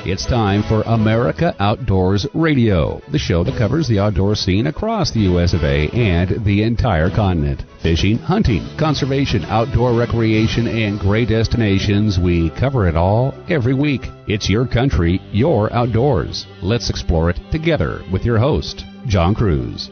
It's time for America Outdoors Radio, the show that covers the outdoor scene across the U.S. of A. and the entire continent. Fishing, hunting, conservation, outdoor recreation, and great destinations, we cover it all every week. It's your country, your outdoors. Let's explore it together with your host, John Kruse.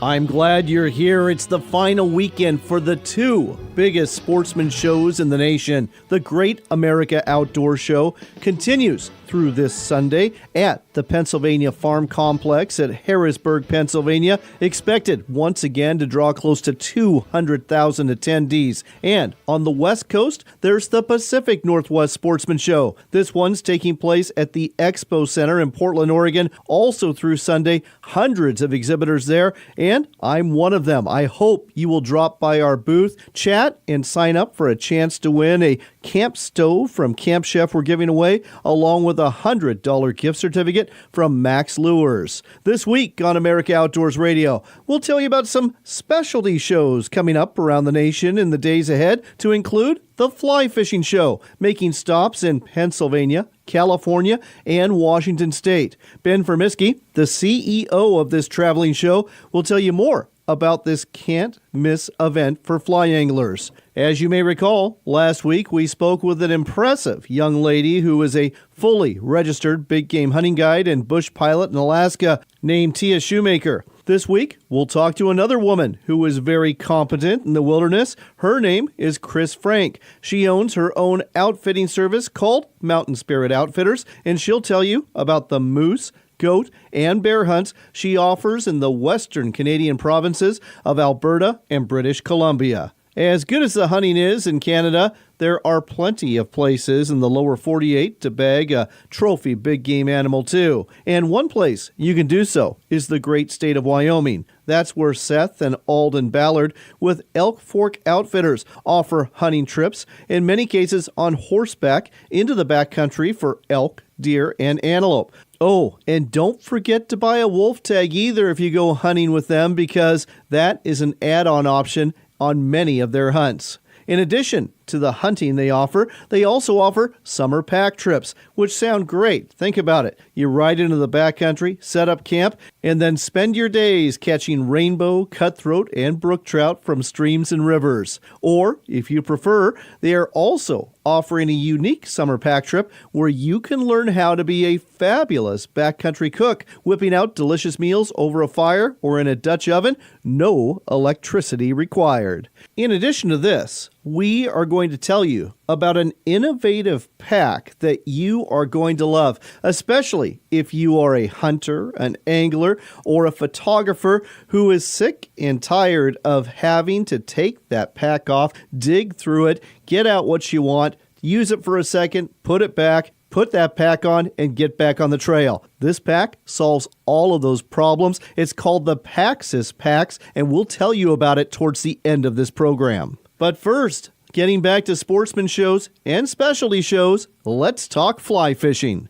I'm glad you're here. It's the final weekend for the two biggest sportsman shows in the nation. The Great America Outdoor Show continues through this Sunday at the Pennsylvania Farm Complex at Harrisburg, Pennsylvania, expected once again to draw close to 200,000 attendees. And on the West Coast, there's the Pacific Northwest Sportsman Show. This one's taking place at the Expo Center in Portland, Oregon, also through Sunday. Hundreds of exhibitors there, and I'm one of them. I hope you will drop by our booth, chat, and sign up for a chance to win a camp stove from Camp Chef we're giving away, along with a $100 gift certificate from Max Lures. This week on America Outdoors Radio, we'll tell you about some specialty shows coming up around the nation in the days ahead, to include the Fly Fishing Show, making stops in Pennsylvania, California, and Washington State. Ben Furmisky, the CEO of this traveling show, will tell you more about this can't-miss event for fly anglers. As you may recall, last week we spoke with an impressive young lady who is a fully registered big game hunting guide and bush pilot in Alaska named Tia Shoemaker. This week, we'll talk to another woman who is very competent in the wilderness. Her name is Chris Franke. She owns her own outfitting service called Mountain Spirit Outfitters, and she'll tell you about the moose, goat, and bear hunts she offers in the western Canadian provinces of Alberta and British Columbia. As good as the hunting is in Canada, there are plenty of places in the lower 48 to bag a trophy big game animal too. And one place you can do so is the great state of Wyoming. That's where Seth and Alden Ballard with Elk Fork Outfitters offer hunting trips, in many cases on horseback, into the backcountry for elk, deer, and antelope. Oh, and don't forget to buy a wolf tag either if you go hunting with them, because that is an add-on option on many of their hunts. In addition to the hunting they also offer summer pack trips, which sound great. Think about it. You ride into the backcountry, set up camp, and then spend your days catching rainbow, cutthroat, and brook trout from streams and rivers. Or, if you prefer, they are also offering a unique summer pack trip where you can learn how to be a fabulous backcountry cook, whipping out delicious meals over a fire or in a Dutch oven, no electricity required. In addition to this, we are going to tell you about an innovative pack that you are going to love, especially if you are a hunter, an angler, or a photographer who is sick and tired of having to take that pack off, dig through it, get out what you want, use it for a second, put it back, put that pack on, and get back on the trail. This pack solves all of those problems. It's called the Paxis Pax, and we'll tell you about it towards the end of this program. But first, getting back to sportsman shows and specialty shows, let's talk fly fishing.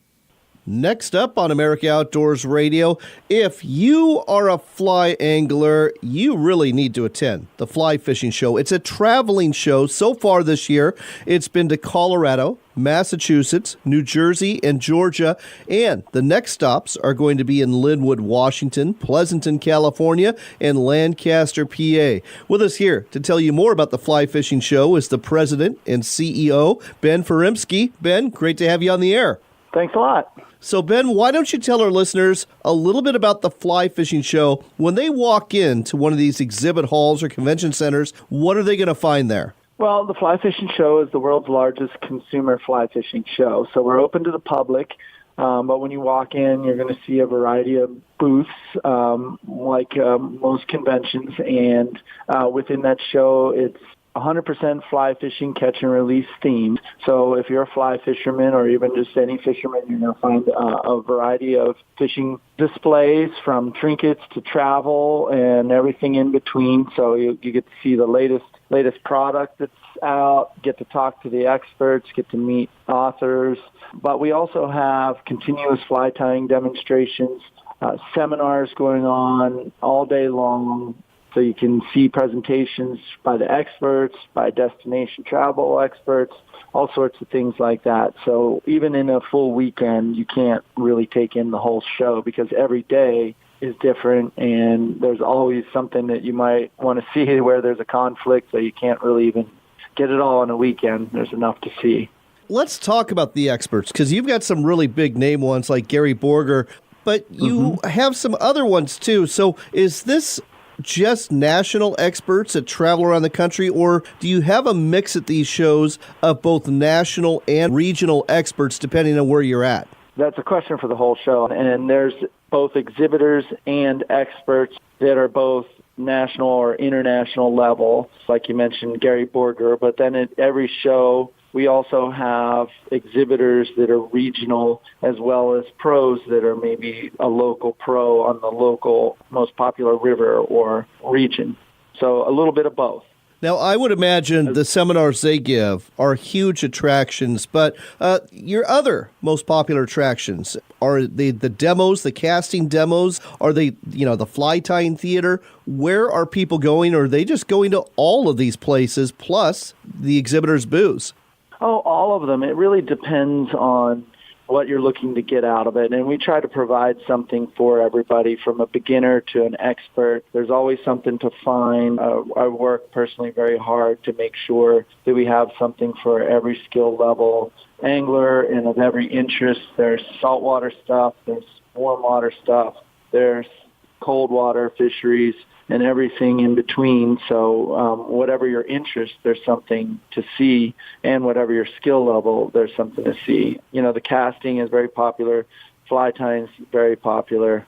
Next up on America Outdoors Radio, if you are a fly angler, you really need to attend the Fly Fishing Show. It's a traveling show. So far this year, it's been to Colorado, Massachusetts, New Jersey, and Georgia. And the next stops are going to be in Linwood, Washington, Pleasanton, California, and Lancaster, PA. With us here to tell you more about the Fly Fishing Show is the president and CEO, Ben Furmisky. Ben, great to have you on the air. Thanks a lot. So, Ben, why don't you tell our listeners a little bit about the Fly Fishing Show? When they walk into one of these exhibit halls or convention centers, what are they going to find there? Well, the Fly Fishing Show is the world's largest consumer fly fishing show. So we're open to the public, but when you walk in, you're going to see a variety of booths like most conventions. And within that show, it's 100% fly fishing, catch and release themed. So if you're a fly fisherman or even just any fisherman, you're going to find a variety of fishing displays, from trinkets to travel and everything in between. So you get to see the latest product that's out, get to talk to the experts, get to meet authors. But we also have continuous fly tying demonstrations, seminars going on all day long, So you can see presentations by the experts, by destination travel experts, all sorts of things like that. So even in a full weekend, you can't really take in the whole show because every day is different, and there's always something that you might want to see where there's a conflict, so you can't really even get it all on a weekend. There's enough to see. Let's talk about the experts, because you've got some really big name ones like Gary Borger, but you have some other ones too. So is this just national experts that travel around the country, or do you have a mix at these shows of both national and regional experts depending on where you're at? That's a question for the whole show, and there's both exhibitors and experts that are both national or international level, like you mentioned, Gary Borger, but then at every show we also have exhibitors that are regional as well as pros that are maybe a local pro on the local most popular river or region. So a little bit of both. Now, I would imagine the seminars they give are huge attractions, but your other most popular attractions, are they the demos, the casting demos? Are they, the fly tying theater? Where are people going? Or are they just going to all of these places plus the exhibitors' booths? Oh, all of them. It really depends on what you're looking to get out of it. And we try to provide something for everybody from a beginner to an expert. There's always something to find. I work personally very hard to make sure that we have something for every skill level angler and of every interest. There's saltwater stuff, there's warm water stuff, there's cold water fisheries, and everything in between. So whatever your interest, there's something to see, and whatever your skill level, there's something to see. The casting is very popular, fly tying is very popular.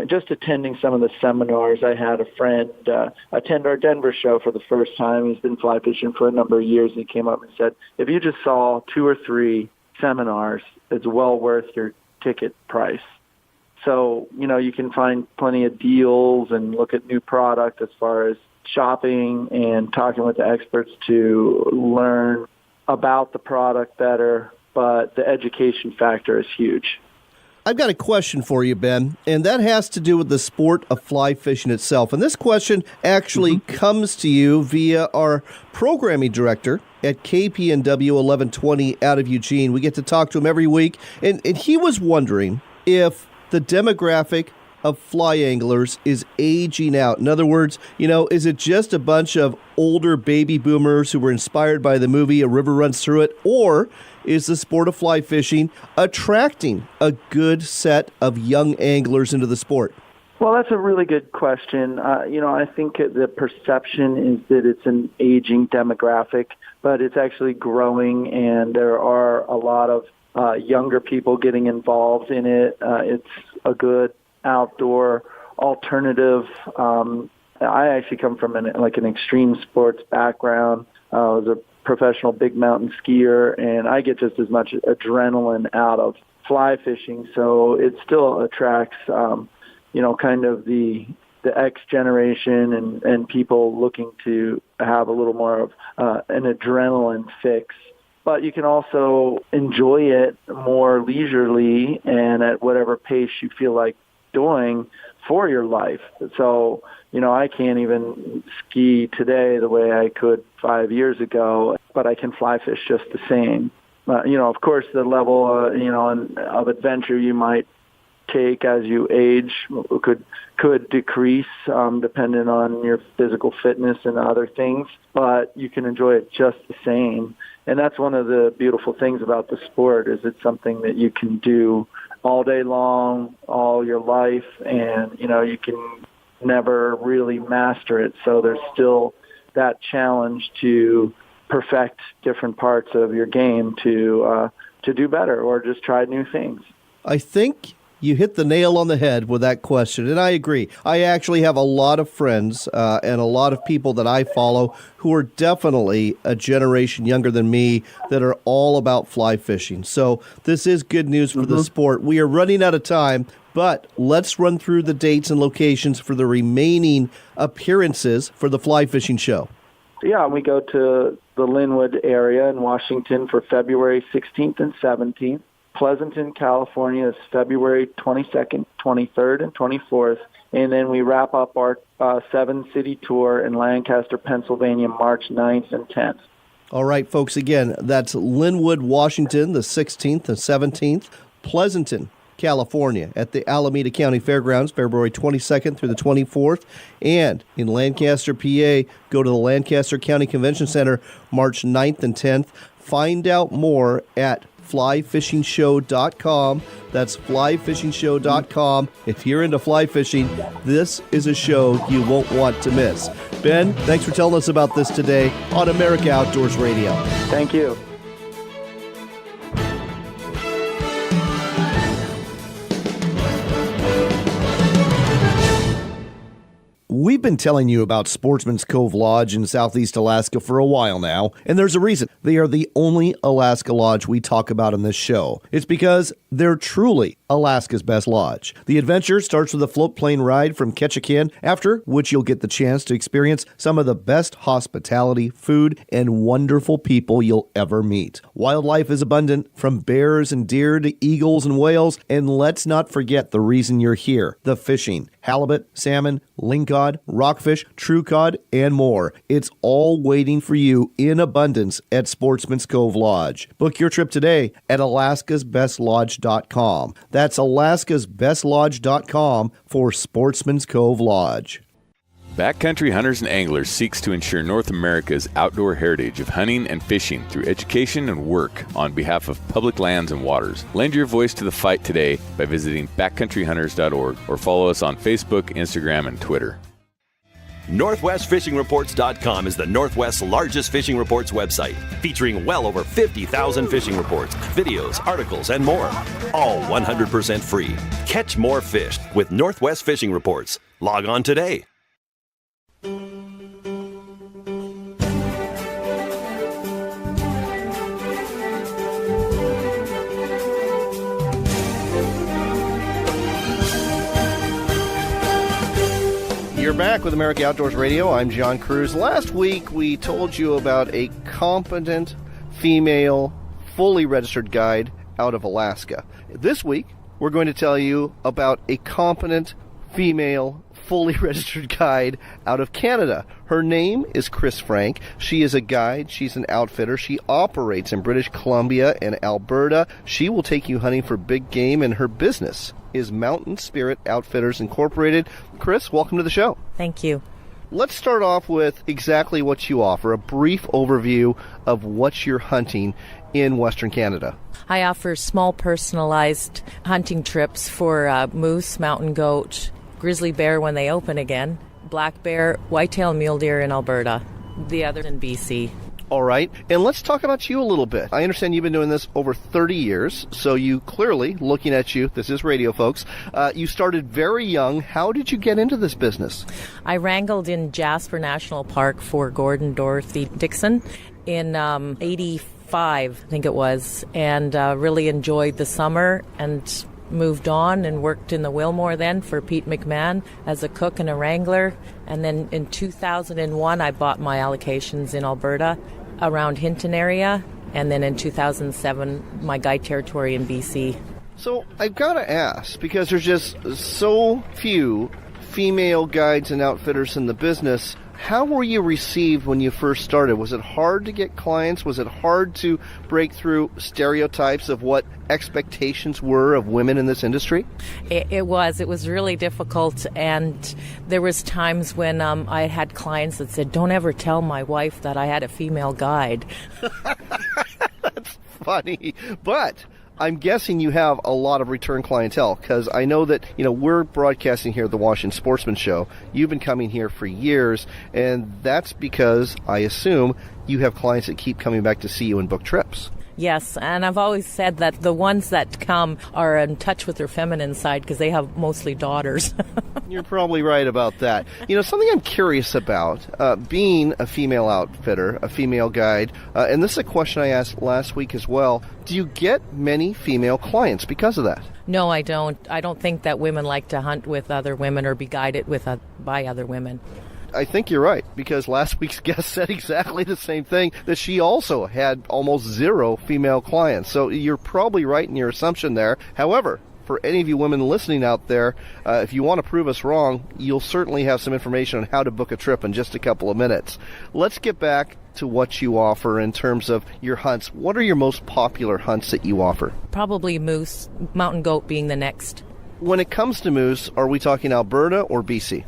Just attending some of the seminars, I had a friend attend our Denver show for the first time. He's been fly fishing for a number of years, and he came up and said, if you just saw 2 or 3 seminars, it's well worth your ticket price. So, you can find plenty of deals and look at new product as far as shopping and talking with the experts to learn about the product better, but the education factor is huge. I've got a question for you, Ben, and that has to do with the sport of fly fishing itself. And this question actually comes to you via our programming director at KPNW 1120 out of Eugene. We get to talk to him every week, and he was wondering if the demographic of fly anglers is aging out. In other words, is it just a bunch of older baby boomers who were inspired by the movie A River Runs Through It, or is the sport of fly fishing attracting a good set of young anglers into the sport? Well, that's a really good question. I think the perception is that it's an aging demographic, but it's actually growing, and there are a lot of younger people getting involved in it. It's a good outdoor alternative. I actually come from an extreme sports background. I was a professional big mountain skier, and I get just as much adrenaline out of fly fishing. So it still attracts, kind of the X generation and people looking to have a little more of an adrenaline fix. But you can also enjoy it more leisurely and at whatever pace you feel like doing for your life. So, I can't even ski today the way I could 5 years ago, but I can fly fish just the same. Of course, the level, of adventure you might take as you age could decrease depending on your physical fitness and other things, but you can enjoy it just the same. And that's one of the beautiful things about the sport, is it's something that you can do all day long, all your life, and you can never really master it. So there's still that challenge to perfect different parts of your game to do better or just try new things. I think you hit the nail on the head with that question, and I agree. I actually have a lot of friends and a lot of people that I follow who are definitely a generation younger than me that are all about fly fishing. So this is good news for the sport. We are running out of time, but let's run through the dates and locations for the remaining appearances for the fly fishing show. Yeah, we go to the Linwood area in Washington for February 16th and 17th. Pleasanton, California is February 22nd, 23rd, and 24th. And then we wrap up our 7-city tour in Lancaster, Pennsylvania, March 9th and 10th. All right, folks, again, that's Linwood, Washington, the 16th and 17th. Pleasanton, California, at the Alameda County Fairgrounds, February 22nd through the 24th. And in Lancaster, PA, go to the Lancaster County Convention Center, March 9th and 10th. Find out more at flyfishingshow.com. That's flyfishingshow.com. If you're into fly fishing, this is a show you won't want to miss. Ben, thanks for telling us about this today on America Outdoors Radio. Thank you. We've been telling you about Sportsman's Cove Lodge in Southeast Alaska for a while now, and there's a reason. They are the only Alaska lodge we talk about in this show. It's because they're truly Alaska's best lodge. The adventure starts with a float plane ride from Ketchikan, after which you'll get the chance to experience some of the best hospitality, food, and wonderful people you'll ever meet. Wildlife is abundant, from bears and deer to eagles and whales, and let's not forget the reason you're here, the fishing. Halibut, salmon, lingcod, rockfish, true cod, and more. It's all waiting for you in abundance at Sportsman's Cove Lodge. Book your trip today at alaskasbestlodge.com. That's alaskasbestlodge.com for Sportsman's Cove Lodge. Backcountry Hunters and Anglers seeks to ensure North America's outdoor heritage of hunting and fishing through education and work on behalf of public lands and waters. Lend your voice to the fight today by visiting backcountryhunters.org or follow us on Facebook, Instagram, and Twitter. NorthwestFishingReports.com is the Northwest's largest fishing reports website, featuring well over 50,000 fishing reports, videos, articles, and more. All 100% free. Catch more fish with Northwest Fishing Reports. Log on today. You're back with America Outdoors Radio. I'm John Kruse. Last week, we told you about a competent female, fully registered guide out of Alaska. This week, we're going to tell you about a competent female, fully registered guide out of Canada. Her name is Chris Franke. She is a guide. She's an outfitter. She operates in British Columbia and Alberta. She will take you hunting for big game, and her business is Mountain Spirit Outfitters Incorporated. Chris, welcome to the show. Thank you. Let's start off with exactly what you offer, a brief overview of what you're hunting in Western Canada. I offer small personalized hunting trips for moose, mountain goat, grizzly bear when they open again, black bear, whitetail mule deer in Alberta, the others in BC. All right, and let's talk about you a little bit. I understand you've been doing this over 30 years, so you clearly, looking at you, this is radio, folks, you started very young. How did you get into this business? I wrangled in Jasper National Park for Gordon Dorothy Dixon in 85, I think it was, and really enjoyed the summer and moved on and worked in the Wilmore then for Pete McMahon as a cook and a wrangler. And then in 2001, I bought my allocations in Alberta around Hinton area. And then in 2007, my guide territory in BC. So I've got to ask, because there's just so few female guides and outfitters in the business, how were you received when you first started? Was it hard to get clients? Was it hard to break through stereotypes of what expectations were of women in this industry? It was really difficult, and there was times when I had clients that said, "Don't ever tell my wife that I had a female guide." That's funny, but I'm guessing you have a lot of return clientele, because I know that, we're broadcasting here at the Washington Sportsman Show. You've been coming here for years, and that's because, I assume, you have clients that keep coming back to see you and book trips. Yes, and I've always said that the ones that come are in touch with their feminine side because they have mostly daughters. You're probably right about that. Something I'm curious about, being a female outfitter, a female guide, and this is a question I asked last week as well, do you get many female clients because of that? No, I don't. I don't think that women like to hunt with other women or be guided by other women. I think you're right, because last week's guest said exactly the same thing, that she also had almost zero female clients. So you're probably right in your assumption there. However, for any of you women listening out there, if you want to prove us wrong, you'll certainly have some information on how to book a trip in just a couple of minutes. Let's get back to what you offer in terms of your hunts. What are your most popular hunts that you offer? Probably moose, mountain goat being the next. When it comes to moose, are we talking Alberta or BC?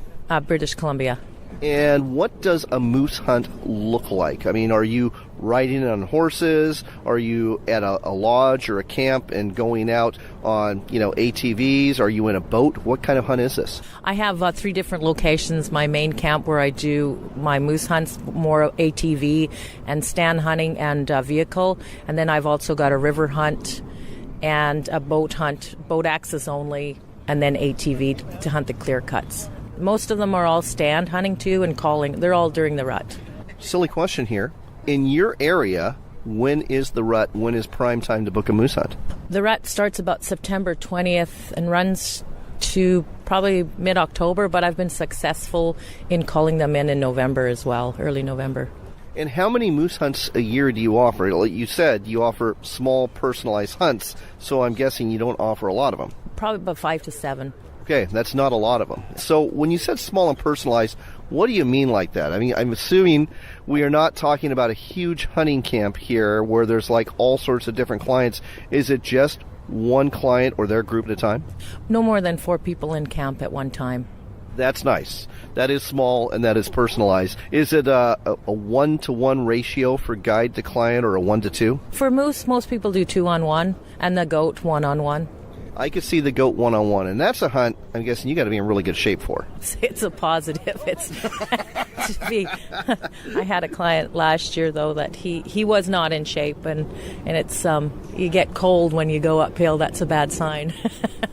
British Columbia. And what does a moose hunt look like? I mean, are you riding on horses? Are you at a lodge or a camp and going out on, ATVs? Are you in a boat? What kind of hunt is this? I have 3 different locations. My main camp where I do my moose hunts, more ATV and stand hunting and vehicle. And then I've also got a river hunt and a boat hunt, boat access only, and then ATV to hunt the clear cuts. Most of them are all stand hunting too and calling. They're all during the rut. Silly question here. In your area, when is the rut? When is prime time to book a moose hunt? The rut starts about September 20th and runs to probably mid-October, but I've been successful in calling them in November as well, early November. And how many moose hunts a year do you offer? Like you said, you offer small personalized hunts, so I'm guessing you don't offer a lot of them. Probably about 5 to 7. Okay, that's not a lot of them. So when you said small and personalized, what do you mean like that? I mean, I'm assuming we are not talking about a huge hunting camp here where there's like all sorts of different clients. Is it just one client or their group at a time? No more than 4 people in camp at one time. That's nice. That is small and that is personalized. Is it a 1-to-1 ratio for guide to client or a 1-to-2? For moose, most people do 2-on-1 and the goat 1-on-1. I could see the goat 1-on-1, and that's a hunt I'm guessing you got to be in really good shape for. It's a positive. It's I had a client last year though that he was not in shape, and it's you get cold when you go uphill. That's a bad sign.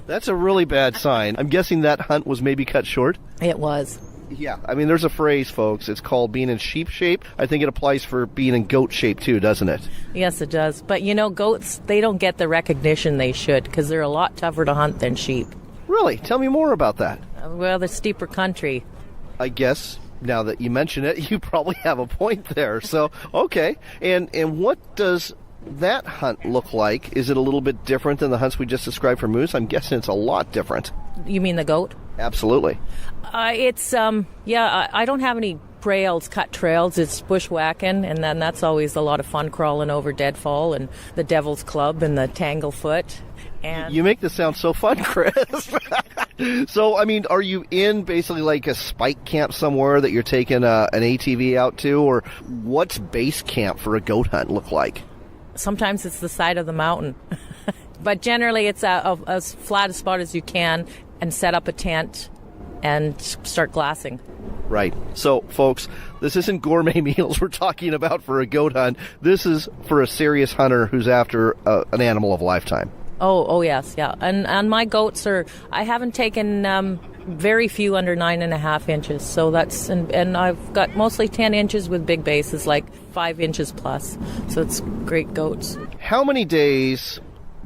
That's a really bad sign. I'm guessing that hunt was maybe cut short. It was. Yeah, I mean, there's a phrase, folks. It's called being in sheep shape. I think it applies for being in goat shape, too, doesn't it? Yes, it does. But, goats, they don't get the recognition they should because they're a lot tougher to hunt than sheep. Really? Tell me more about that. Well, the steeper country. I guess, now that you mention it, you probably have a point there. So, okay. And what does that hunt look like? Is it a little bit different than the hunts we just described for moose? I'm guessing it's a lot different. You mean the goat? Absolutely. I don't have any cut trails. It's bushwhacking, and then that's always a lot of fun, crawling over deadfall and the Devil's Club and the Tanglefoot. And you make this sound so fun, Chris. So, I mean, are you in basically like a spike camp somewhere that you're taking an ATV out to, or what's base camp for a goat hunt look like? Sometimes it's the side of the mountain, but generally it's as flat a spot as you can, and set up a tent and start glassing. Right. So, folks, this isn't gourmet meals we're talking about for a goat hunt. This is for a serious hunter who's after an animal of a lifetime. Oh, yes, yeah. And my goats I haven't taken very few under 9.5 inches. So that's, and I've got mostly 10 inches with big bases, like 5 inches plus. So it's great goats. How many days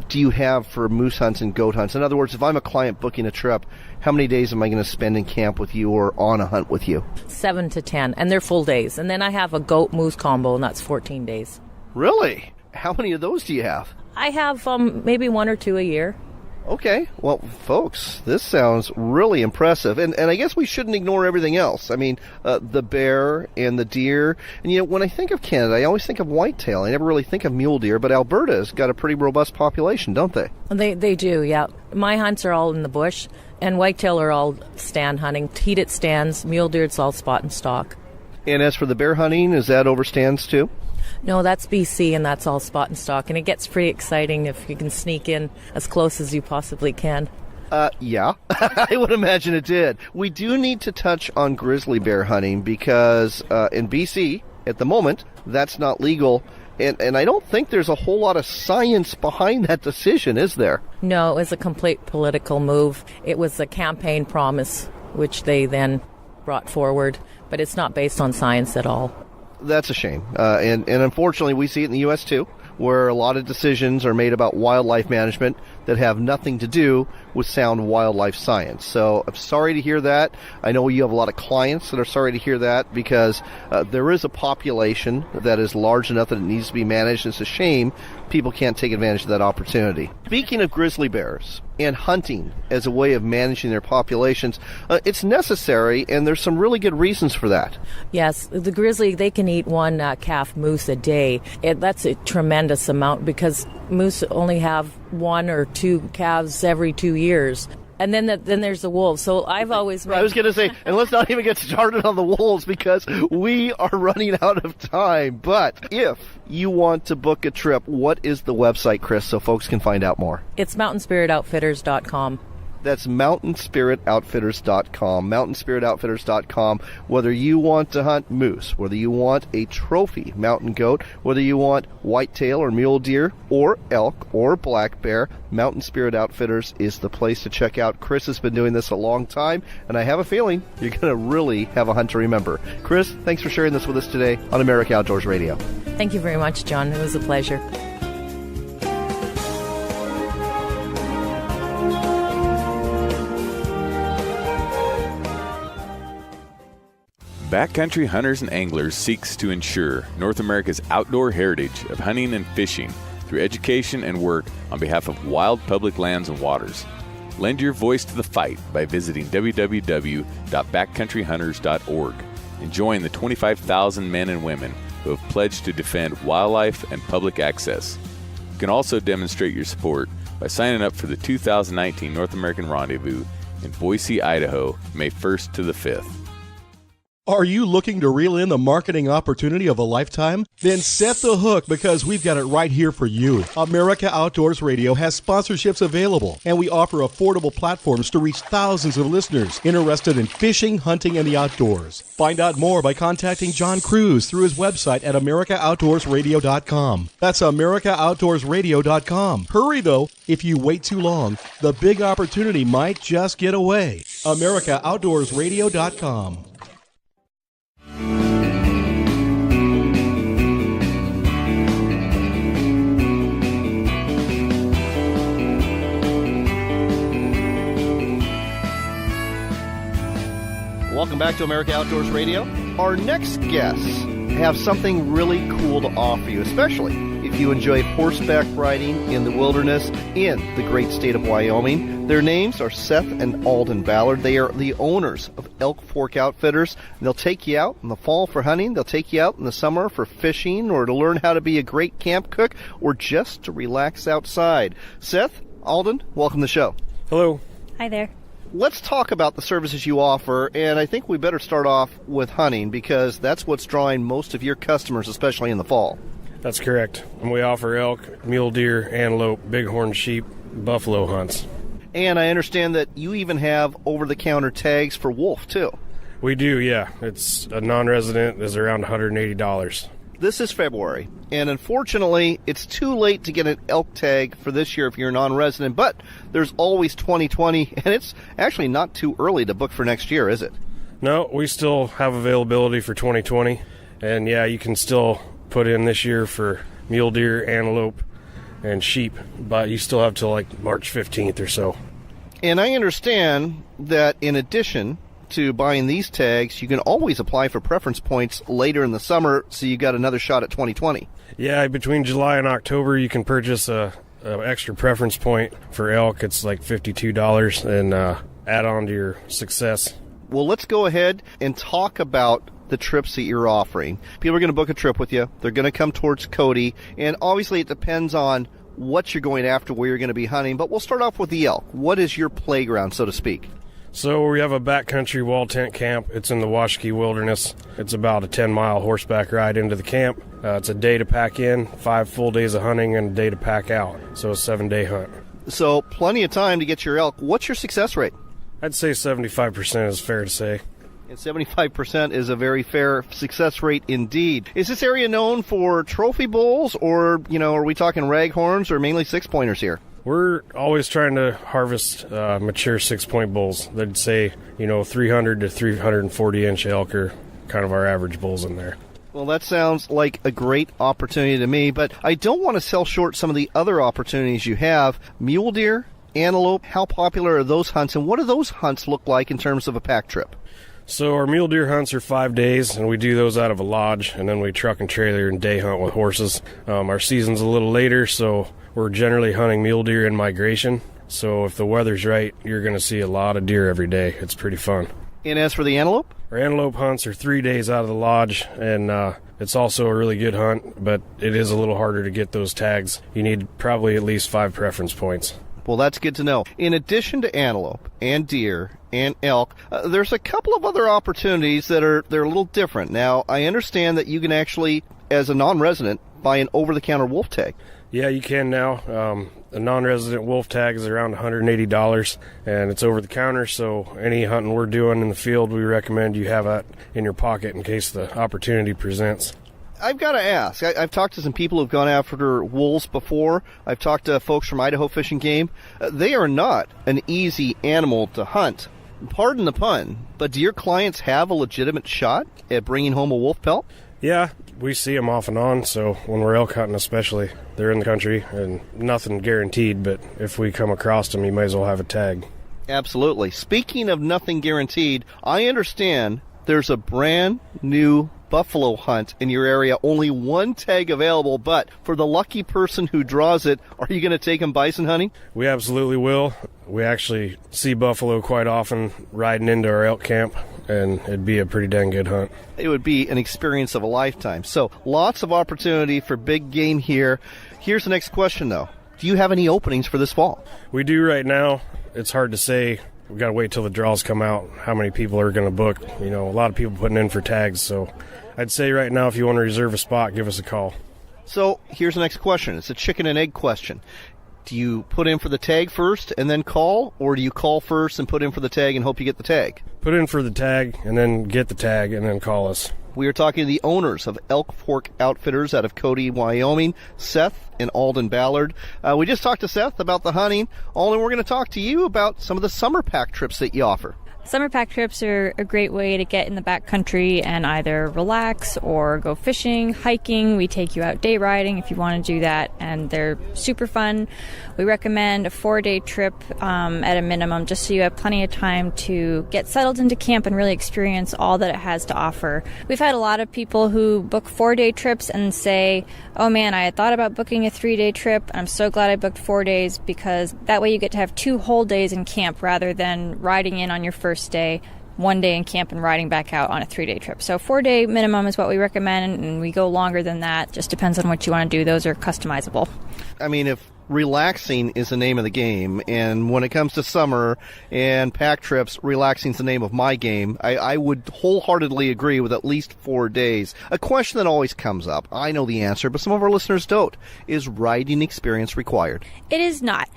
do you have for moose hunts and goat hunts? In other words, if I'm a client booking a trip, how many days am I going to spend in camp with you or on a hunt with you? 7 to 10, and they're full days. And then I have a goat-moose combo, and that's 14 days. Really? How many of those do you have? I have maybe 1 or 2 a year. Okay. Well, folks, this sounds really impressive. And I guess we shouldn't ignore everything else. I mean, the bear and the deer. And, when I think of Canada, I always think of whitetail. I never really think of mule deer. But Alberta's got a pretty robust population, don't they? They do, yeah. My hunts are all in the bush. And whitetail are all stand hunting. Heated stands. Mule deer, it's all spot and stalk. And as for the bear hunting, is that over stands too? No, that's BC, and that's all spot and stalk. And it gets pretty exciting if you can sneak in as close as you possibly can. Yeah, I would imagine it did. We do need to touch on grizzly bear hunting because in BC, at the moment, that's not legal. And I don't think there's a whole lot of science behind that decision, is there? No, it was a complete political move. It was a campaign promise, which they then brought forward. But it's not based on science at all. That's a shame. And unfortunately, we see it in the U.S. too, where a lot of decisions are made about wildlife management that have nothing to do with sound wildlife science. So I'm sorry to hear that. I know you have a lot of clients that are sorry to hear that because there is a population that is large enough that it needs to be managed. It's a shame people can't take advantage of that opportunity. Speaking of grizzly bears and hunting as a way of managing their populations, it's necessary, and there's some really good reasons for that. Yes, the grizzly, they can eat one calf moose a day. That's a tremendous amount because moose only have 1 or 2 calves every 2 years. And then there's the wolves. So I've always... I was going to say, and let's not even get started on the wolves because we are running out of time. But if you want to book a trip, what is the website, Chris, so folks can find out more? It's mountainspiritoutfitters.com. That's mountainspiritoutfitters.com, mountainspiritoutfitters.com. Whether you want to hunt moose, whether you want a trophy mountain goat, whether you want whitetail or mule deer or elk or black bear, Mountain Spirit Outfitters is the place to check out. Chris has been doing this a long time, and I have a feeling you're going to really have a hunt to remember. Chris, thanks for sharing this with us today on America Outdoors Radio. Thank you very much, John. It was a pleasure. Backcountry Hunters and Anglers seeks to ensure North America's outdoor heritage of hunting and fishing through education and work on behalf of wild public lands and waters. Lend your voice to the fight by visiting www.backcountryhunters.org and join the 25,000 men and women who have pledged to defend wildlife and public access. You can also demonstrate your support by signing up for the 2019 North American Rendezvous in Boise, Idaho, May 1st to the 5th. Are you looking to reel in the marketing opportunity of a lifetime? Then set the hook because we've got it right here for you. America Outdoors Radio has sponsorships available, and we offer affordable platforms to reach thousands of listeners interested in fishing, hunting, and the outdoors. Find out more by contacting John Kruse through his website at AmericaOutdoorsRadio.com. That's AmericaOutdoorsRadio.com. Hurry, though. If you wait too long, the big opportunity might just get away. AmericaOutdoorsRadio.com. Welcome back to America Outdoors Radio. Our next guests have something really cool to offer you, especially if you enjoy horseback riding in the wilderness in the great state of Wyoming. Their names are Seth and Alden Ballard. They are the owners of Elk Fork Outfitters. They'll take you out in the fall for hunting. They'll take you out in the summer for fishing or to learn how to be a great camp cook or just to relax outside. Seth, Alden, welcome to the show. Hello. Hi there. Let's talk about the services you offer, and I think we better start off with hunting because that's what's drawing most of your customers, especially in the fall. That's correct. And we offer elk, mule deer, antelope, bighorn sheep, buffalo hunts. And I understand that you even have over-the-counter tags for wolf, too. We do, yeah. It's a non-resident is around $180. This is February, and unfortunately, it's too late to get an elk tag for this year if you're a non-resident, but there's always 2020, and it's actually not too early to book for next year, is it? No, we still have availability for 2020, and yeah, you can still put in this year for mule deer, antelope, and sheep, but you still have till like March 15th or so. And I understand that in addition to buying these tags, you can always apply for preference points later in the summer, so you got another shot at 2020. Yeah, between July and October, you can purchase a extra preference point for elk. It's like $52 and add on to your success. Well, let's go ahead and talk about the trips that you're offering. People are going to book a trip with you. They're going to come towards Cody, and obviously it depends on what you're going after, where you're going to be hunting, but we'll start off with the elk. What is your playground, so to speak? So we have a backcountry wall tent camp. It's in the Washakie Wilderness. It's about a 10-mile horseback ride into the camp. It's a day to pack in, 5 full days of hunting, and a day to pack out. So a 7-day hunt. So plenty of time to get your elk. What's your success rate? I'd say 75% is fair to say. And 75% is a very fair success rate indeed. Is this area known for trophy bulls, or, are we talking raghorns or mainly six-pointers here? We're always trying to harvest mature 6-point bulls. They'd say, 300 to 340-inch elk are kind of our average bulls in there. Well, that sounds like a great opportunity to me, but I don't want to sell short some of the other opportunities you have. Mule deer, antelope, how popular are those hunts, and what do those hunts look like in terms of a pack trip? So our mule deer hunts are 5 days, and we do those out of a lodge, and then we truck and trailer and day hunt with horses. Our season's a little later, so we're generally hunting mule deer in migration. So if the weather's right, you're going to see a lot of deer every day. It's pretty fun. And as for the antelope? Our antelope hunts are 3 days out of the lodge, and it's also a really good hunt, but it is a little harder to get those tags. You need probably at least 5 preference points. Well, that's good to know. In addition to antelope and deer and elk, there's a couple of other opportunities they're a little different. Now, I understand that you can actually, as a non-resident, buy an over-the-counter wolf tag. Yeah, you can now. A non-resident wolf tag is around $180, and it's over the counter, so any hunting we're doing in the field, we recommend you have that in your pocket in case the opportunity presents. I've got to ask. I've talked to some people who've gone after wolves before. I've talked to folks from Idaho Fish and Game. They are not an easy animal to hunt. Pardon the pun, but do your clients have a legitimate shot at bringing home a wolf pelt? Yeah, we see them off and on, so when we're elk hunting especially, they're in the country, and nothing guaranteed, but if we come across them, you might as well have a tag. Absolutely. Speaking of nothing guaranteed, I understand there's a brand new buffalo hunt in your area. Only one tag available, but for the lucky person who draws it, are you going to take them bison hunting? We absolutely will. We actually see buffalo quite often riding into our elk camp, and it'd be a pretty dang good hunt. It would be an experience of a lifetime. So lots of opportunity for big game here. Here's the next question, though. Do you have any openings for this fall? We do right now. It's hard to say. We've got to wait till the draws come out, how many people are going to book. You know, a lot of people putting in for tags, so I'd say right now if you want to reserve a spot, give us a call. So here's the next question. It's a chicken and egg question. Do you put in for the tag first and then call, or do you call first and put in for the tag and hope you get the tag? Put in for the tag and then get the tag and then call us. We are talking to the owners of Elk Fork Outfitters out of Cody, Wyoming, Seth and Alden Ballard. We just talked to Seth about the hunting. Alden, we're going to talk to you about some of the summer pack trips that you offer. Summer pack trips are a great way to get in the backcountry and either relax or go fishing, hiking. We take you out day riding if you want to do that, and they're super fun. We recommend a 4-day trip at a minimum, just so you have plenty of time to get settled into camp and really experience all that it has to offer. We've had a lot of people who book 4-day trips and say, oh man, I had thought about booking a 3-day trip. I'm so glad I booked 4 days, because that way you get to have 2 whole days in camp rather than riding in on your first day, 1 day in camp, and riding back out on a 3-day trip. So 4-day minimum is what we recommend, and we go longer than that. Just depends on what you want to do. Those are customizable. I mean, if relaxing is the name of the game, and when it comes to summer and pack trips, relaxing is the name of my game, I would wholeheartedly agree with at least 4 days. A question that always comes up, I know the answer, but some of our listeners don't. Is riding experience required? It is not.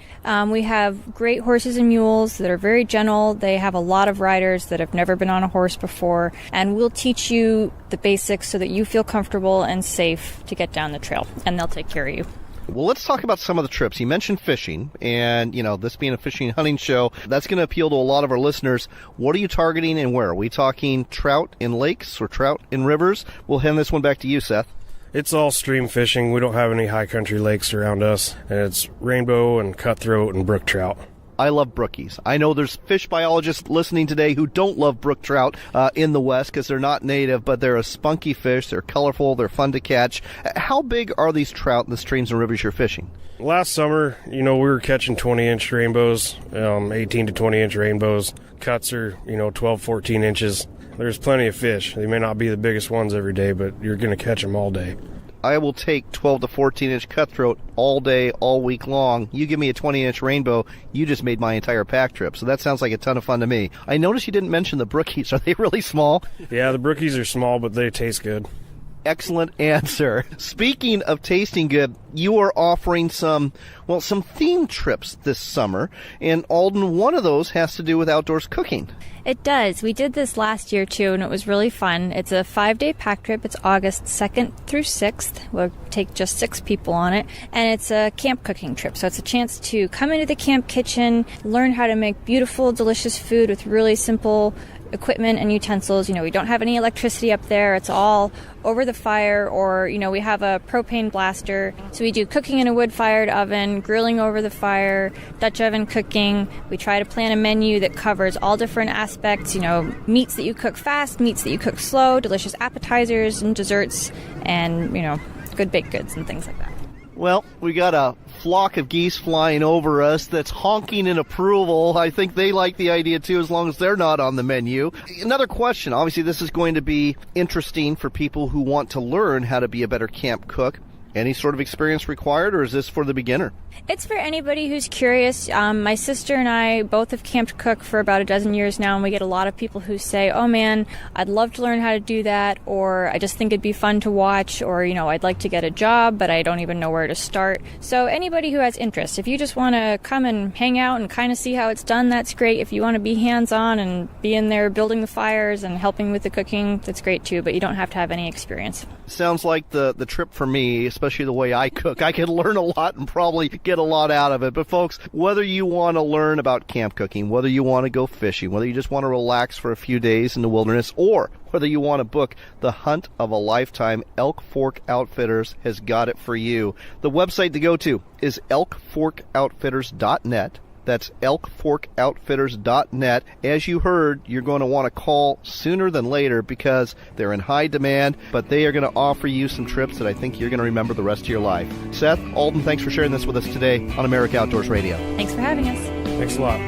We have great horses and mules that are very gentle. They have a lot of riders that have never been on a horse before, and we'll teach you the basics so that you feel comfortable and safe to get down the trail, and they'll take care of you. Well, let's talk about some of the trips. You mentioned fishing, and, you know, this being a fishing and hunting show, that's going to appeal to a lot of our listeners. What are you targeting and where? Are we talking trout in lakes or trout in rivers? We'll hand this one back to you, Seth. It's all stream fishing. We don't have any high country lakes around us, and it's rainbow and cutthroat and brook trout. I love brookies. I know there's fish biologists listening today who don't love brook trout in the West because they're not native, but they're a spunky fish. They're colorful. They're fun to catch. How big are these trout in the streams and rivers you're fishing? Last summer, you know, we were catching 20-inch rainbows, 18 to 20-inch rainbows. Cuts are, 12, 14 inches. There's plenty of fish. They may not be the biggest ones every day, but you're going to catch them all day. I will take 12 to 14-inch cutthroat all day, all week long. You give me a 20-inch rainbow, you just made my entire pack trip. So that sounds like a ton of fun to me. I noticed you didn't mention the brookies. Are they really small? Yeah, the brookies are small, but they taste good. Excellent answer. Speaking of tasting good, you are offering some themed trips this summer. And Alden, one of those has to do with outdoors cooking. It does. We did this last year, too, and it was really fun. It's a 5-day pack trip. It's August 2nd through 6th. We'll take just 6 people on it. And it's a camp cooking trip. So it's a chance to come into the camp kitchen, learn how to make beautiful, delicious food with really simple equipment and utensils. We don't have any electricity up there. It's all over the fire, or, we have a propane blaster. So we do cooking in a wood-fired oven, grilling over the fire, Dutch oven cooking. We try to plan a menu that covers all different aspects, meats that you cook fast, meats that you cook slow, delicious appetizers and desserts, and, good baked goods and things like that. Well, we got a flock of geese flying over us that's honking in approval. I think they like the idea, too, as long as they're not on the menu. Another question. Obviously, this is going to be interesting for people who want to learn how to be a better camp cook. Any sort of experience required, or is this for the beginner? It's for anybody who's curious. My sister and I both have camped cook for about a dozen years now, and we get a lot of people who say, oh man, I'd love to learn how to do that, or I just think it'd be fun to watch, or, I'd like to get a job, but I don't even know where to start. So anybody who has interest, if you just want to come and hang out and kind of see how it's done, that's great. If you want to be hands-on and be in there building the fires and helping with the cooking, that's great too, but you don't have to have any experience. Sounds like the trip for me, especially the way I cook. I can learn a lot and probably get a lot out of it. But folks, whether you want to learn about camp cooking, whether you want to go fishing, whether you just want to relax for a few days in the wilderness, or whether you want to book the hunt of a lifetime, Elk Fork Outfitters has got it for you. The website to go to is elkforkoutfitters.net. That's elkforkoutfitters.net. As you heard, you're going to want to call sooner than later because they're in high demand, but they are going to offer you some trips that I think you're going to remember the rest of your life. Seth, Alden, thanks for sharing this with us today on America Outdoors Radio. Thanks for having us. Thanks a lot.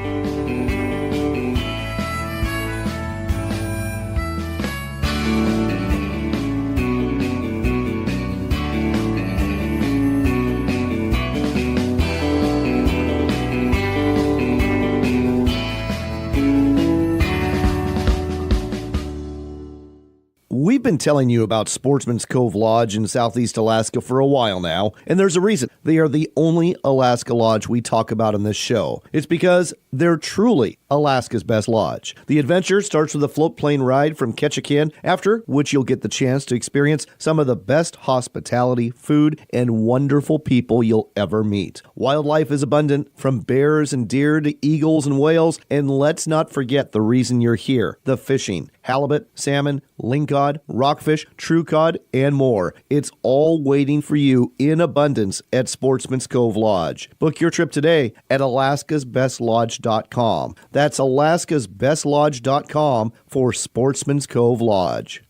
We've been telling you about Sportsman's Cove Lodge in Southeast Alaska for a while now, and there's a reason. They are the only Alaska lodge we talk about in this show. It's because they're truly Alaska's best lodge. The adventure starts with a float plane ride from Ketchikan, after which you'll get the chance to experience some of the best hospitality, food, and wonderful people you'll ever meet. Wildlife is abundant, from bears and deer to eagles and whales, and let's not forget the reason you're here, the fishing. Halibut, salmon, lingcod, rockfish, true cod, and more. It's all waiting for you in abundance at Sportsman's Cove Lodge. Book your trip today at alaskasbestlodge.com. That's alaskasbestlodge.com for Sportsman's Cove Lodge.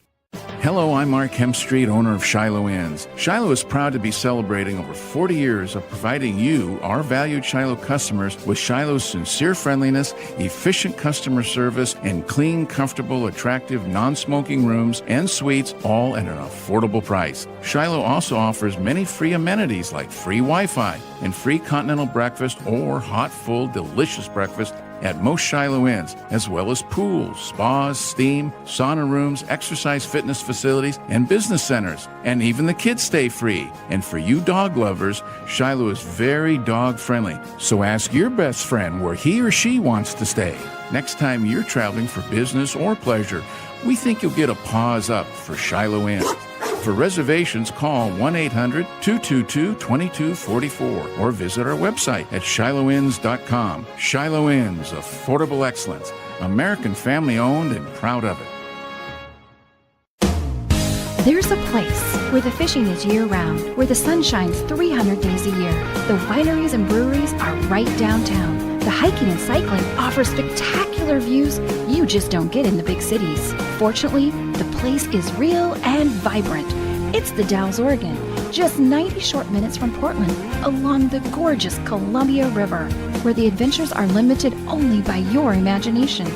Hello, I'm Mark Hemstreet, owner of Shiloh Inns. Shiloh is proud to be celebrating over 40 years of providing you, our valued Shiloh customers, with Shiloh's sincere friendliness, efficient customer service, and clean, comfortable, attractive, non-smoking rooms and suites, all at an affordable price. Shiloh also offers many free amenities like free Wi-Fi and free continental breakfast or hot, full, delicious breakfast at most Shiloh Inns, as well as pools, spas, steam, sauna rooms, exercise fitness facilities, and business centers. And even the kids stay free. And for you dog lovers, Shiloh is very dog friendly. So ask your best friend where he or she wants to stay. Next time you're traveling for business or pleasure, we think you'll get a paws up for Shiloh Inns. For reservations, call 1-800-222-2244 or visit our website at shilohins.com. Shiloh Inns, affordable excellence. American family owned and proud of it. There's a place where the fishing is year-round, where the sun shines 300 days a year. The wineries and breweries are right downtown. The hiking and cycling offer spectacular views you just don't get in the big cities. Fortunately, the place is real and vibrant. It's the Dalles, Oregon, just 90 short minutes from Portland, along the gorgeous Columbia River, where the adventures are limited only by your imagination.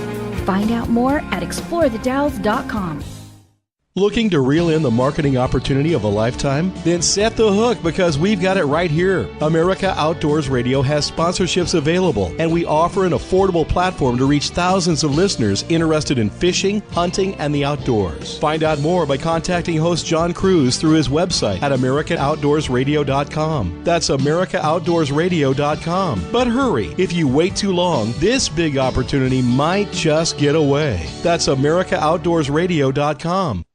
Find out more at explorethedalles.com. Looking to reel in the marketing opportunity of a lifetime? Then set the hook, because we've got it right here. America Outdoors Radio has sponsorships available, and we offer an affordable platform to reach thousands of listeners interested in fishing, hunting, and the outdoors. Find out more by contacting host John Kruse through his website at americaoutdoorsradio.com. That's americaoutdoorsradio.com. But hurry, if you wait too long, this big opportunity might just get away. That's americaoutdoorsradio.com.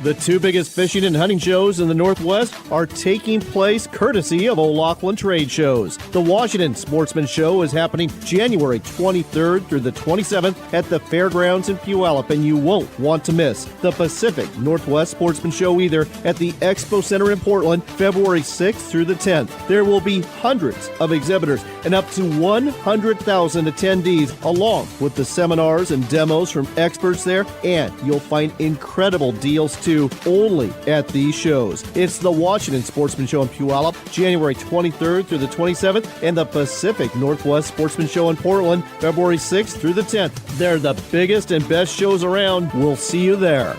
The two biggest fishing and hunting shows in the Northwest are taking place courtesy of O'Loughlin Trade Shows. The Washington Sportsman Show is happening January 23rd through the 27th at the Fairgrounds in Puyallup, and you won't want to miss the Pacific Northwest Sportsman Show either at the Expo Center in Portland, February 6th through the 10th. There will be hundreds of exhibitors and up to 100,000 attendees, along with the seminars and demos from experts there, and you'll find incredible deals too, only at these shows. It's the Washington Sportsman Show in Puyallup, January 23rd through the 27th, and the Pacific Northwest Sportsman Show in Portland, February 6th through the 10th. They're the biggest and best shows around. We'll see you there.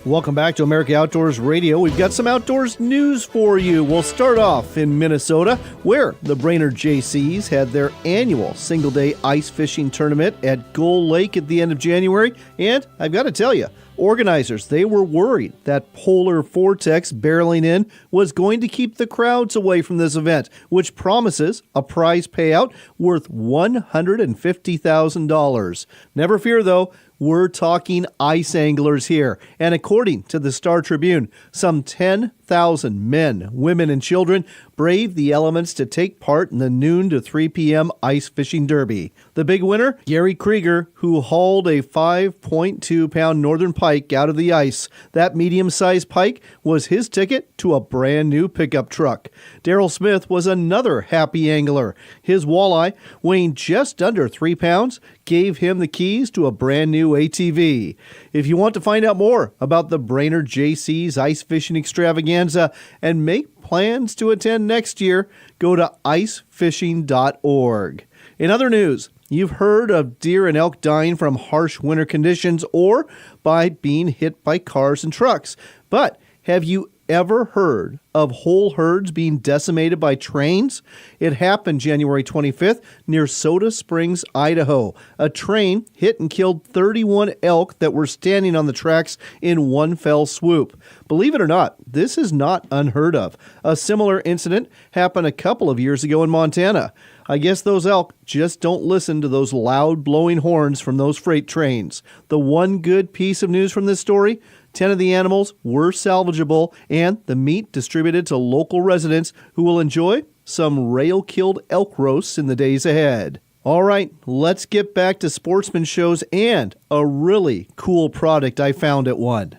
Welcome back to America Outdoors Radio. We've got some outdoors news for you. We'll start off in Minnesota, where the Brainerd JCs had their annual single-day ice fishing tournament at Gull Lake at the end of January. And I've got to tell you, organizers, they were worried that polar vortex barreling in was going to keep the crowds away from this event, which promises a prize payout worth $150,000. Never fear, though. We're talking ice anglers here. And according to the Star Tribune, some 10,000 men, women, and children braved the elements to take part in the noon to 3 p.m. ice fishing derby. The big winner, Gary Krieger, who hauled a 5.2-pound northern pike out of the ice. That medium-sized pike was his ticket to a brand new pickup truck. Daryl Smith was another happy angler. His walleye, weighing just under 3 pounds, gave him the keys to a brand new ATV. If you want to find out more about the Brainerd JC's ice fishing extravaganza and make plans to attend next year, go to icefishing.org. In other news, you've heard of deer and elk dying from harsh winter conditions or by being hit by cars and trucks. But have you ever heard of whole herds being decimated by trains? It happened January 25th near Soda Springs, Idaho. A train hit and killed 31 elk that were standing on the tracks in one fell swoop. Believe it or not, this is not unheard of. A similar incident happened a couple of years ago in Montana. I guess those elk just don't listen to those loud blowing horns from those freight trains. The one good piece of news from this story, 10 of the animals were salvageable and the meat distributed to local residents who will enjoy some rail-killed elk roasts in the days ahead. All right, let's get back to sportsman shows and a really cool product I found at one.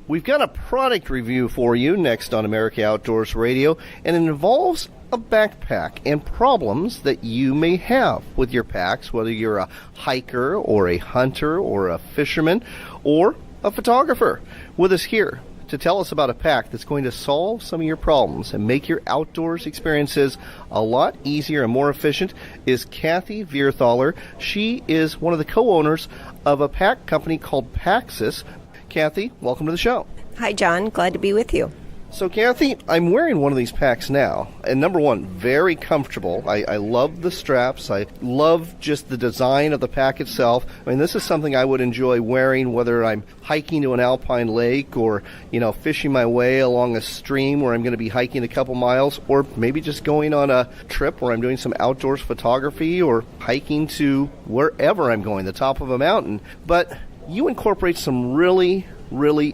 We've got a product review for you next on America Outdoors Radio, and it involves a backpack and problems that you may have with your packs, whether you're a hiker or a hunter or a fisherman or a photographer. With us here to tell us about a pack that's going to solve some of your problems and make your outdoors experiences a lot easier and more efficient is Cathy Vierthaler. She is one of the co-owners of a pack company called Paxis. Cathy, welcome to the show. Hi, John. Glad to be with you. So, Cathy, I'm wearing one of these packs now, and number one, very comfortable. I love the straps. I love just the design of the pack itself. I mean, this is something I would enjoy wearing whether I'm hiking to an alpine lake or, fishing my way along a stream where I'm going to be hiking a couple miles, or maybe just going on a trip where I'm doing some outdoors photography or hiking to wherever I'm going, the top of a mountain. But you incorporate some really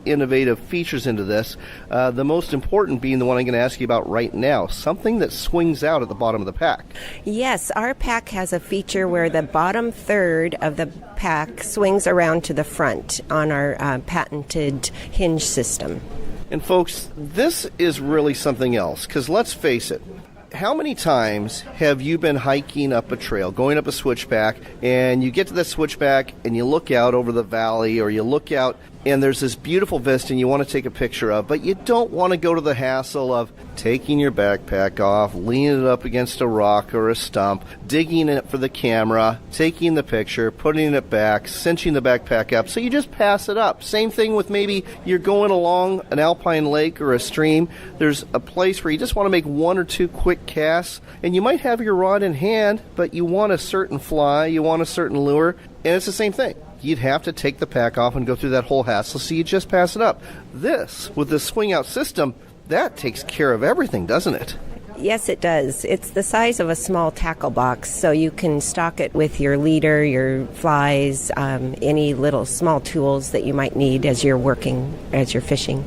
innovative features into this, the most important being the one I'm going to ask you about right now, something that swings out at the bottom of the pack. Yes, our pack has a feature where the bottom third of the pack swings around to the front on our patented hinge system. And folks, this is really something else, because let's face it, how many times have you been hiking up a trail, going up a switchback, and you get to that switchback and you look out over the valley, or you look out and there's this beautiful vista and you want to take a picture of, but you don't want to go to the hassle of taking your backpack off, leaning it up against a rock or a stump, digging it for the camera, taking the picture, putting it back, cinching the backpack up, so you just pass it up. Same thing with maybe you're going along an alpine lake or a stream. There's a place where you just want to make one or two quick casts, and you might have your rod in hand, but you want a certain fly, you want a certain lure, and it's the same thing. You'd have to take the pack off and go through that whole hassle, so you just pass it up. This, with the swing-out system, that takes care of everything, doesn't it? Yes, it does. It's the size of a small tackle box, so you can stock it with your leader, your flies, any little small tools that you might need as you're fishing.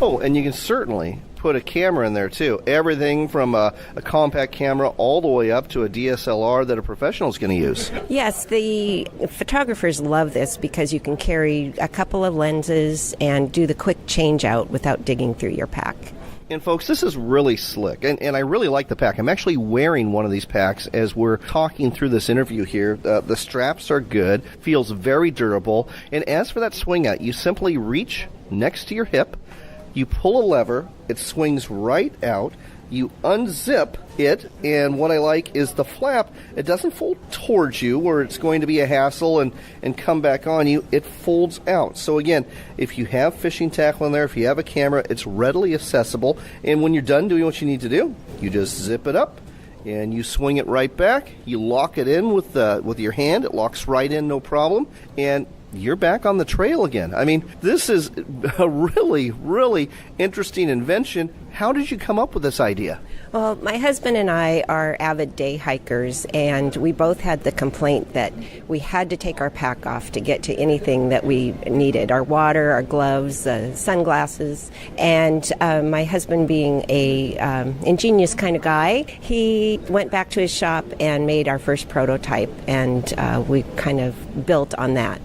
Oh, and you can certainly put a camera in there, too. Everything from a compact camera all the way up to a DSLR that a professional is going to use. Yes, the photographers love this because you can carry a couple of lenses and do the quick change out without digging through your pack. And folks, this is really slick, and I really like the pack. I'm actually wearing one of these packs as we're talking through this interview here. The straps are good, feels very durable, and as for that swing out, you simply reach next to your hip, you pull a lever, it swings right out, you unzip it, and what I like is the flap, it doesn't fold towards you where it's going to be a hassle and come back on you, it folds out. So again, if you have fishing tackle in there, if you have a camera, it's readily accessible, and when you're done doing what you need to do, you just zip it up, and you swing it right back, you lock it in with your hand, it locks right in, no problem, and you're back on the trail again. I mean, this is a really, really interesting invention. How did you come up with this idea? Well, my husband and I are avid day hikers, and we both had the complaint that we had to take our pack off to get to anything that we needed, our water, our gloves, sunglasses. And my husband, being a ingenious kind of guy, he went back to his shop and made our first prototype, and we kind of built on that.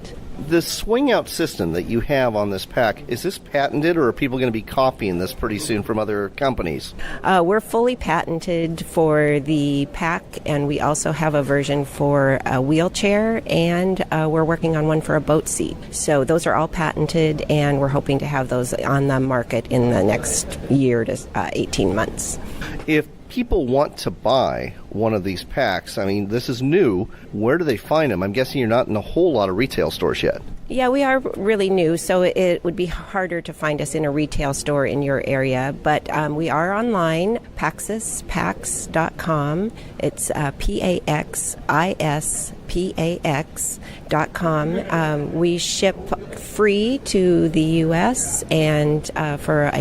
The swing-out system that you have on this pack, is this patented, or are people going to be copying this pretty soon from other companies? We're fully patented for the pack, and we also have a version for a wheelchair, and we're working on one for a boat seat. So those are all patented, and we're hoping to have those on the market in the next year to 18 months. If people want to buy one of these packs, I mean, this is new, where do they find them? I'm guessing you're not in a whole lot of retail stores yet. Yeah, we are really new, so it would be harder to find us in a retail store in your area, but we are online, PaxisPax.com. It's PaxisPax.com. We ship free to the U.S. and for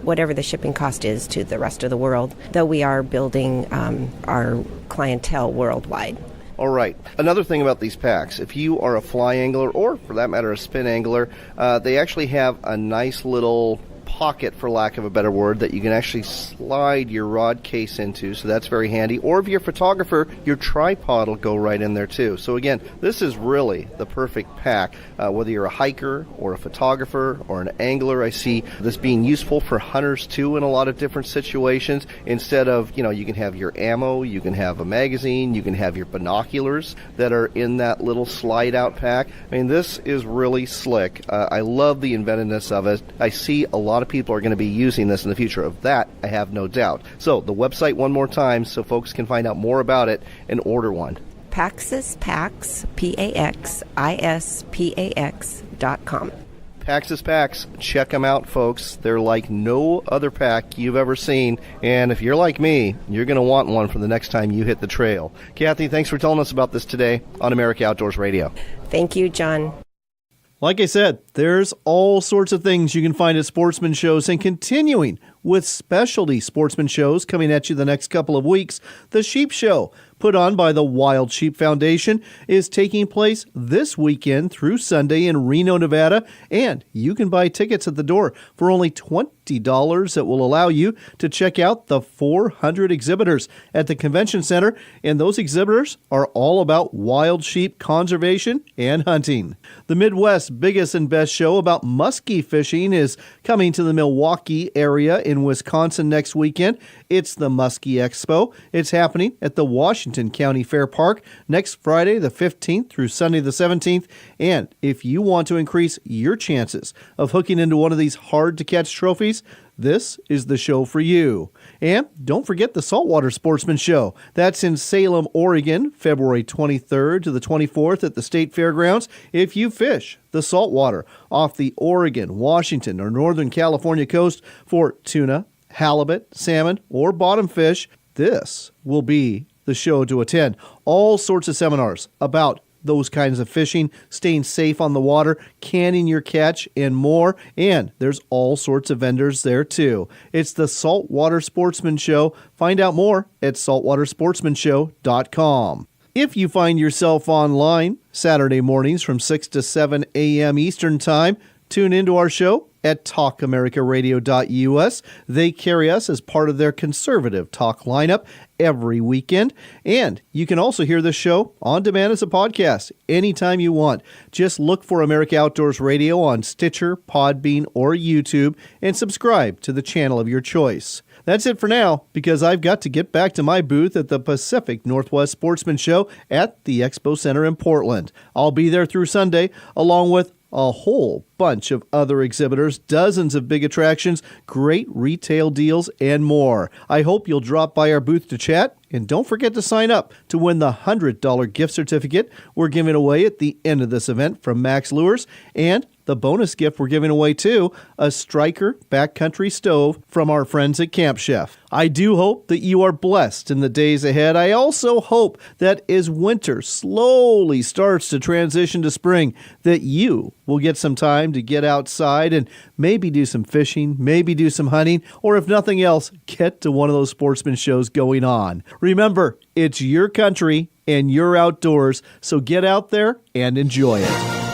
whatever the shipping cost is to the rest of the world, though we are building our clientele worldwide. All right. Another thing about these packs, if you are a fly angler, or for that matter a spin angler, they actually have a nice little pocket, for lack of a better word, that you can actually slide your rod case into, so that's very handy. Or if you're a photographer, your tripod will go right in there too. So again, this is really the perfect pack, whether you're a hiker or a photographer or an angler. I see this being useful for hunters too in a lot of different situations. Instead of, you can have your ammo, you can have a magazine, you can have your binoculars that are in that little slide out pack. I mean, this is really slick. I love the inventiveness of it. I see a lot of people are going to be using this in the future. Of that, I have no doubt. So the website one more time so folks can find out more about it and order one. Paxis Pax, PaxisPax.com. Paxis Pax, check them out, folks. They're like no other pack you've ever seen. And if you're like me, you're going to want one for the next time you hit the trail. Cathy, thanks for telling us about this today on America Outdoors Radio. Thank you, John. Like I said, there's all sorts of things you can find at sportsman shows, and continuing with specialty sportsman shows coming at you the next couple of weeks, the Sheep Show, put on by the Wild Sheep Foundation, is taking place this weekend through Sunday in Reno, Nevada, and you can buy tickets at the door for only $20 that will allow you to check out the 400 exhibitors at the convention center, and those exhibitors are all about wild sheep conservation and hunting. The Midwest's biggest and best show about muskie fishing is coming to the Milwaukee area in Wisconsin next weekend. It's the Muskie Expo. It's happening at the Washington County Fair Park next Friday the 15th through Sunday the 17th. And if you want to increase your chances of hooking into one of these hard-to-catch trophies, this is the show for you. And don't forget the Saltwater Sportsman Show. That's in Salem, Oregon, February 23rd to the 24th at the State Fairgrounds. If you fish the saltwater off the Oregon, Washington, or Northern California coast for tuna, halibut, salmon, or bottom fish, this will be the show to attend. All sorts of seminars about those kinds of fishing, staying safe on the water, canning your catch, and more. And there's all sorts of vendors there too. It's the Saltwater Sportsman Show. Find out more at saltwatersportsmanshow.com. If you find yourself online Saturday mornings from 6 to 7 a.m. Eastern Time, tune into our show at talkamericaradio.us. They carry us as part of their conservative talk lineup every weekend. And you can also hear the show on demand as a podcast anytime you want. Just look for America Outdoors Radio on Stitcher, Podbean, or YouTube and subscribe to the channel of your choice. That's it for now, because I've got to get back to my booth at the Pacific Northwest Sportsman Show at the Expo Center in Portland. I'll be there through Sunday, along with a whole bunch of other exhibitors, dozens of big attractions, great retail deals, and more. I hope you'll drop by our booth to chat, and don't forget to sign up to win the $100 gift certificate we're giving away at the end of this event from Max Lures, and the bonus gift we're giving away too, a Striker backcountry stove from our friends at Camp Chef. I do hope that you are blessed in the days ahead. I also hope that as winter slowly starts to transition to spring, that you will get some time to get outside and maybe do some fishing, maybe do some hunting, or if nothing else, get to one of those sportsman shows going on. Remember, it's your country and your outdoors, so get out there and enjoy it.